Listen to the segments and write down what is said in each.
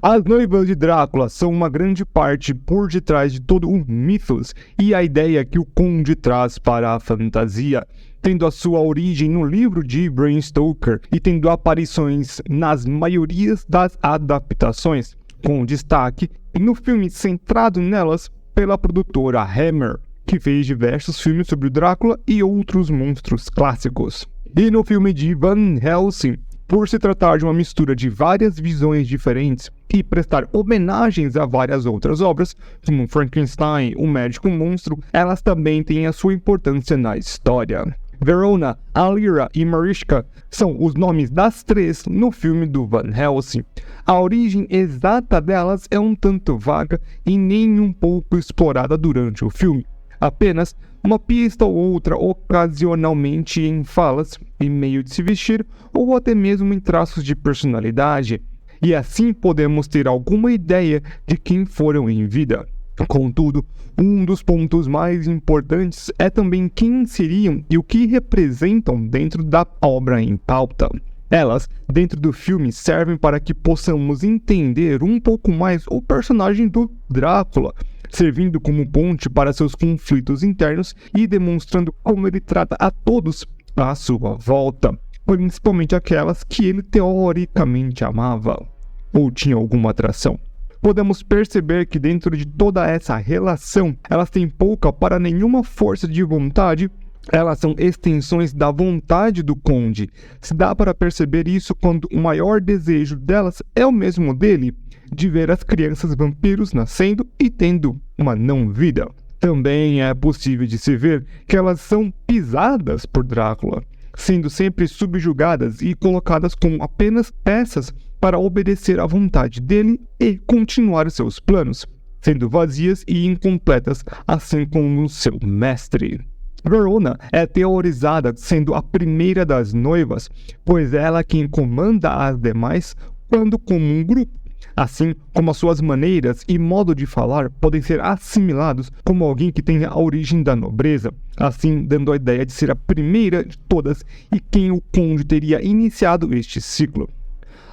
As noivas de Drácula são uma grande parte por detrás de todo o mitos e a ideia que o Conde traz para a fantasia, tendo a sua origem no livro de Bram Stoker e tendo aparições nas maiorias das adaptações, com destaque no filme centrado nelas pela produtora Hammer, que fez diversos filmes sobre o Drácula e outros monstros clássicos. E no filme de Van Helsing, por se tratar de uma mistura de várias visões diferentes e prestar homenagens a várias outras obras, como Frankenstein, o Médico Monstro, elas também têm a sua importância na história. Verona, Alira e Mariska são os nomes das três no filme do Van Helsing. A origem exata delas é um tanto vaga e nem um pouco explorada durante o filme. Apenas uma pista ou outra ocasionalmente em falas, em meio de se vestir ou até mesmo em traços de personalidade. E assim podemos ter alguma ideia de quem foram em vida. Contudo, um dos pontos mais importantes é também quem seriam e o que representam dentro da obra em pauta. Elas, dentro do filme, servem para que possamos entender um pouco mais o personagem do Drácula, servindo como ponte para seus conflitos internos e demonstrando como ele trata a todos à sua volta, principalmente aquelas que ele teoricamente amava ou tinha alguma atração. Podemos perceber que dentro de toda essa relação, elas têm pouca para nenhuma força de vontade. Elas são extensões da vontade do Conde. Se dá para perceber isso quando o maior desejo delas é o mesmo dele, de ver as crianças vampiros nascendo e tendo uma não-vida. Também é possível de se ver que elas são pisadas por Drácula, sendo sempre subjugadas e colocadas como apenas peças para obedecer à vontade dele e continuar seus planos, sendo vazias e incompletas, assim como o seu mestre. Verona é teorizada sendo a primeira das noivas, pois ela é quem comanda as demais quando como um grupo, assim como as suas maneiras e modo de falar podem ser assimilados como alguém que tem a origem da nobreza, assim dando a ideia de ser a primeira de todas e quem o Conde teria iniciado este ciclo.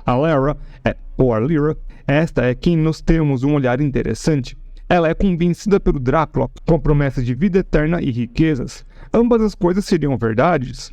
A Lara, ou a Lyra, esta é quem nós temos um olhar interessante. Ela é convencida pelo Drácula com a promessa de vida eterna e riquezas. Ambas as coisas seriam verdades,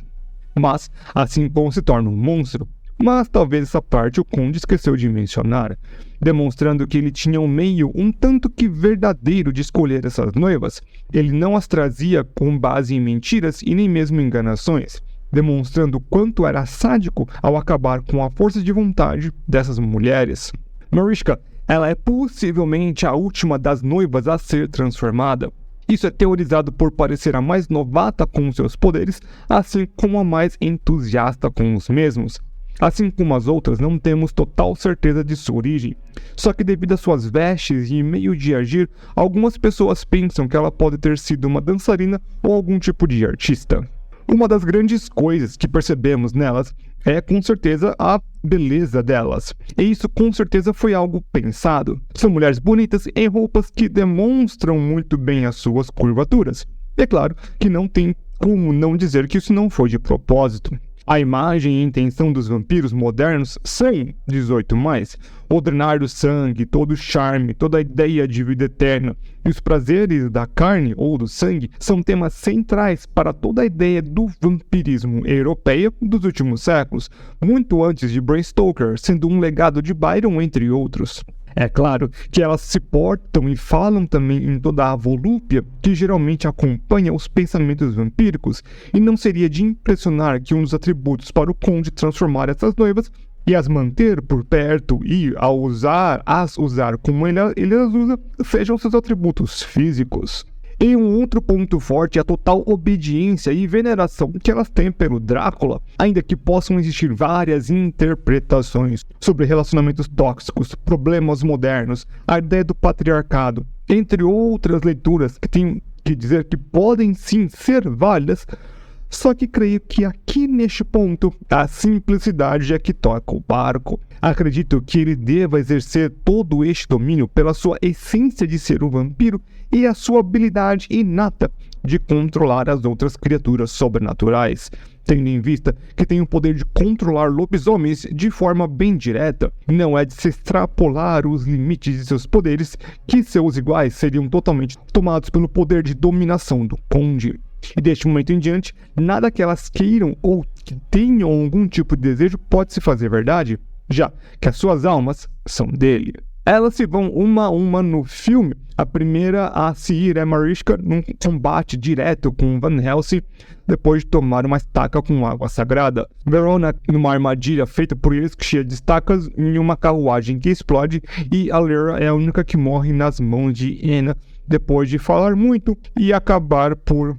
mas assim como se torna um monstro. Mas talvez essa parte o Conde esqueceu de mencionar, demonstrando que ele tinha um meio um tanto que verdadeiro de escolher essas noivas. Ele não as trazia com base em mentiras e nem mesmo enganações, demonstrando o quanto era sádico ao acabar com a força de vontade dessas mulheres. Mariska, ela é possivelmente a última das noivas a ser transformada. Isso é teorizado por parecer a mais novata com seus poderes, assim como a mais entusiasta com os mesmos. Assim como as outras, não temos total certeza de sua origem. Só que devido às suas vestes e meio de agir, algumas pessoas pensam que ela pode ter sido uma dançarina ou algum tipo de artista. Uma das grandes coisas que percebemos nelas é com certeza a beleza delas. E isso com certeza foi algo pensado. São mulheres bonitas em roupas que demonstram muito bem as suas curvaturas. É claro que não tem como não dizer que isso não foi de propósito. A imagem e intenção dos vampiros modernos são 18+. O drenar do sangue, todo o charme, toda a ideia de vida eterna e os prazeres da carne ou do sangue são temas centrais para toda a ideia do vampirismo europeia dos últimos séculos, muito antes de Bram Stoker, sendo um legado de Byron, entre outros. É claro que elas se portam e falam também em toda a volúpia que geralmente acompanha os pensamentos vampíricos, e não seria de impressionar que um dos atributos para o Conde transformar essas noivas e as manter por perto e, ao as usar como ele as usa, sejam seus atributos físicos. E um outro ponto forte é a total obediência e veneração que elas têm pelo Drácula, ainda que possam existir várias interpretações sobre relacionamentos tóxicos, problemas modernos, a ideia do patriarcado, entre outras leituras que tem que dizer que podem sim ser válidas. Só que creio que aqui neste ponto, a simplicidade é que toca o barco. Acredito que ele deva exercer todo este domínio pela sua essência de ser um vampiro e a sua habilidade inata de controlar as outras criaturas sobrenaturais, tendo em vista que tem o poder de controlar lobisomens de forma bem direta. Não é de se extrapolar os limites de seus poderes que seus iguais seriam totalmente tomados pelo poder de dominação do Conde. E deste momento em diante, nada que elas queiram ou que tenham algum tipo de desejo pode se fazer verdade, já que as suas almas são dele. Elas se vão uma a uma no filme. A primeira a se ir é Mariska num combate direto com Van Helsing, depois de tomar uma estaca com água sagrada. Verona numa armadilha feita por eles cheia de estacas em uma carruagem que explode, e a Lyra é a única que morre nas mãos de Enna depois de falar muito e acabar por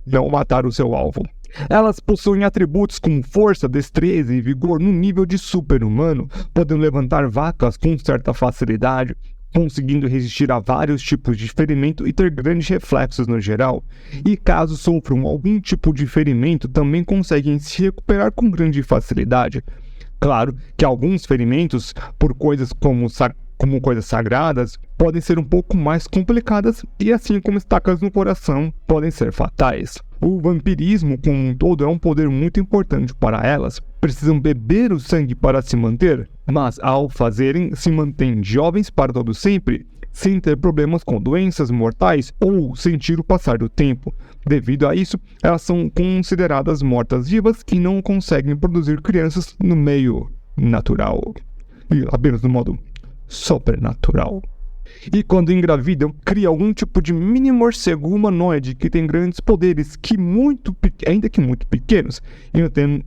não matar o seu alvo. Elas possuem atributos como força, destreza e vigor no nível de super-humano, podendo levantar vacas com certa facilidade, conseguindo resistir a vários tipos de ferimento e ter grandes reflexos no geral. E caso sofram algum tipo de ferimento, também conseguem se recuperar com grande facilidade. Claro que alguns ferimentos, por coisas como coisas sagradas, podem ser um pouco mais complicadas e, assim como estacas no coração, podem ser fatais. O vampirismo como um todo é um poder muito importante para elas. Precisam beber o sangue para se manter, mas ao fazerem, se mantêm jovens para todo sempre, sem ter problemas com doenças mortais ou sentir o passar do tempo. Devido a isso, elas são consideradas mortas-vivas e não conseguem produzir crianças no meio natural, e apenas no modo sobrenatural. E quando engravidam, cria algum tipo de mini morcego humanoide que tem grandes poderes, ainda que muito pequenos,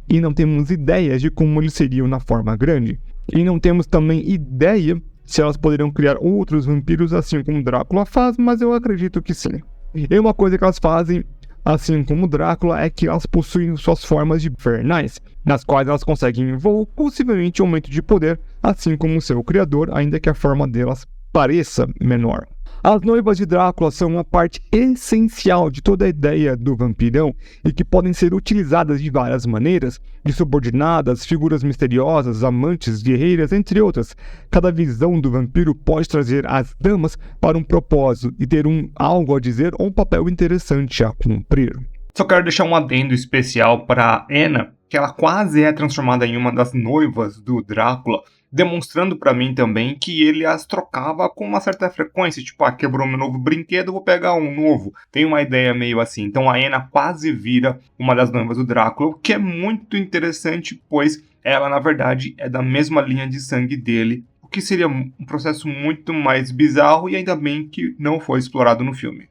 e não temos ideias de como eles seriam na forma grande. E não temos também ideia se elas poderiam criar outros vampiros assim como Drácula faz, mas eu acredito que sim. E uma coisa que elas fazem, assim como Drácula, é que elas possuem suas formas infernais, nas quais elas conseguem voo, possivelmente aumento de poder, assim como seu criador, ainda que a forma delas pareça menor. As noivas de Drácula são uma parte essencial de toda a ideia do vampirão e que podem ser utilizadas de várias maneiras, de subordinadas, figuras misteriosas, amantes, guerreiras, entre outras. Cada visão do vampiro pode trazer as damas para um propósito e ter algo a dizer ou um papel interessante a cumprir. Só quero deixar um adendo especial para Enna, que ela quase é transformada em uma das noivas do Drácula, demonstrando para mim também que ele as trocava com uma certa frequência, tipo, quebrou meu novo brinquedo, vou pegar um novo. Tem uma ideia meio assim. Então a Enna quase vira uma das noivas do Drácula, o que é muito interessante, pois ela, na verdade, é da mesma linha de sangue dele, o que seria um processo muito mais bizarro e ainda bem que não foi explorado no filme.